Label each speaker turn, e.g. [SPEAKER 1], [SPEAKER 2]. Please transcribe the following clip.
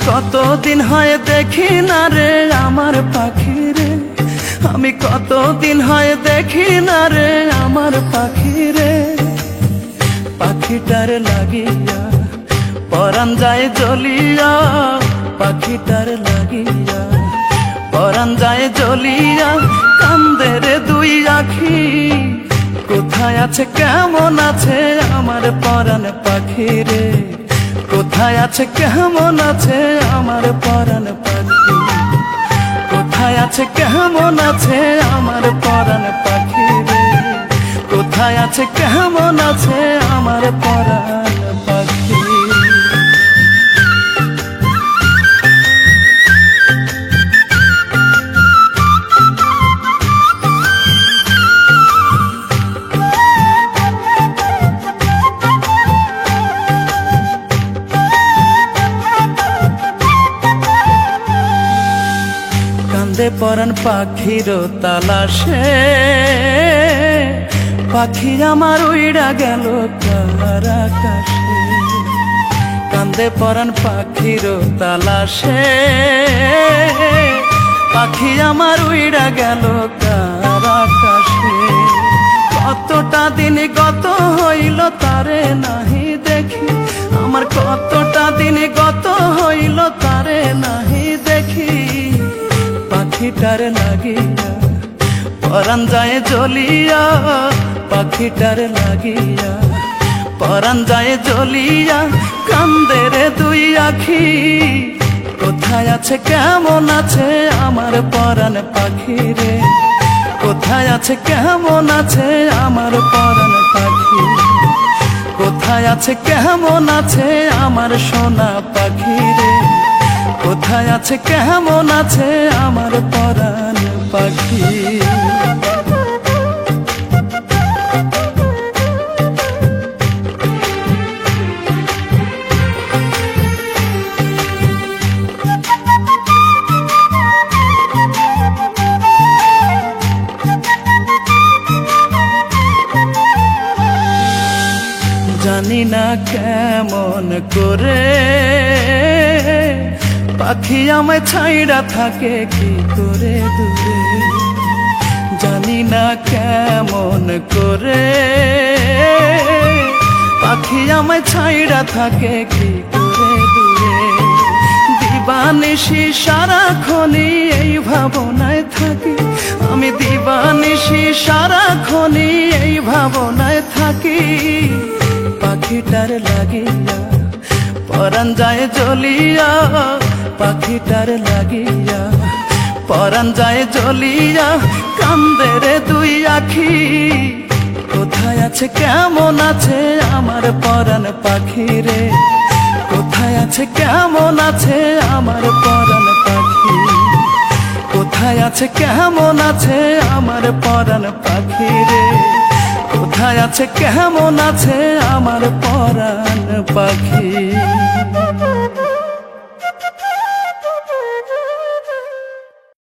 [SPEAKER 1] কতদিন হয় দেখি না রে আমার পাখি রে, আমি কতদিন হয় দেখি না রে আমার পাখি রে। পাখিটার লাগিয়া পরাণ যায় জ্বলিয়া, পাখিটার লাগিয়া পরাণ যায় জ্বলিয়া, কান্দে রে দুই আখি। কোথায় আছে কেমন আছে আমার পরাণ পাখি রে, কোথায় আছে কেমন আছে আমার পরাণ পাখি, কোথায় আছে কেমন আছে আমার পরাণ পাখি রে, কোথায় আছে কেমন আছে আমার পরাণ পাখি। কান্দে পরাণ পাখির তালাশে, পাখি আমার উইড়া গেল কার আকাশে। কান্দে পরাণ পাখির তালাশে, পাখি আমার উইড়া গেল কার আকাশে। কতটা দিন গত হইল তারে নাহি দেখি, আমার কতটা দিন গত হইল তারে নাহি দেখি। পাখিটার লাগিয়া পরাণ যায় জ্বলিয়া, পাখিটার লাগিয়া পরাণ যায় জ্বলিয়া, কান্দে রে দুই আখি। কোথায় আছে কেমন আছে আমার পরাণ পাখি রে, কোথায় আছে কেমন আছে আমার পরাণ পাখি, কোথায় আছে কেমন আছে আমার সোনা পাখি রে, কোথায় আছে কেমন আছে আমার পরাণ পাখি। জানি না কেমন করে পাখি আমায় ছাইড়া থাকে কি করে দূরে, জানি না কেমন করে পাখি আমায় ছাইড়া থাকে কি করে দূরে। দিবানিশি সারাক্ষণই এই ভাবনায় থাকি, আমি দিবানিশি সারাক্ষণই এই ভাবনায় থাকি। পাখিটার লাগিয়া পরাণ যায় জ্বলিয়া, পাখিটার লাগিয়া পরাণ যায় জ্বলিয়া, কান্দে রে দুই আখি। কোথায় আছে কেমন আছে আমার পরাণ পাখি রে, কোথায় আছে কেমন আছে আমার পরাণ পাখি, কোথায় আছে কেমন আছে আমার পরাণ পাখি রে, কোথায় আছে কেমন আছে আমার পরাণ পাখি।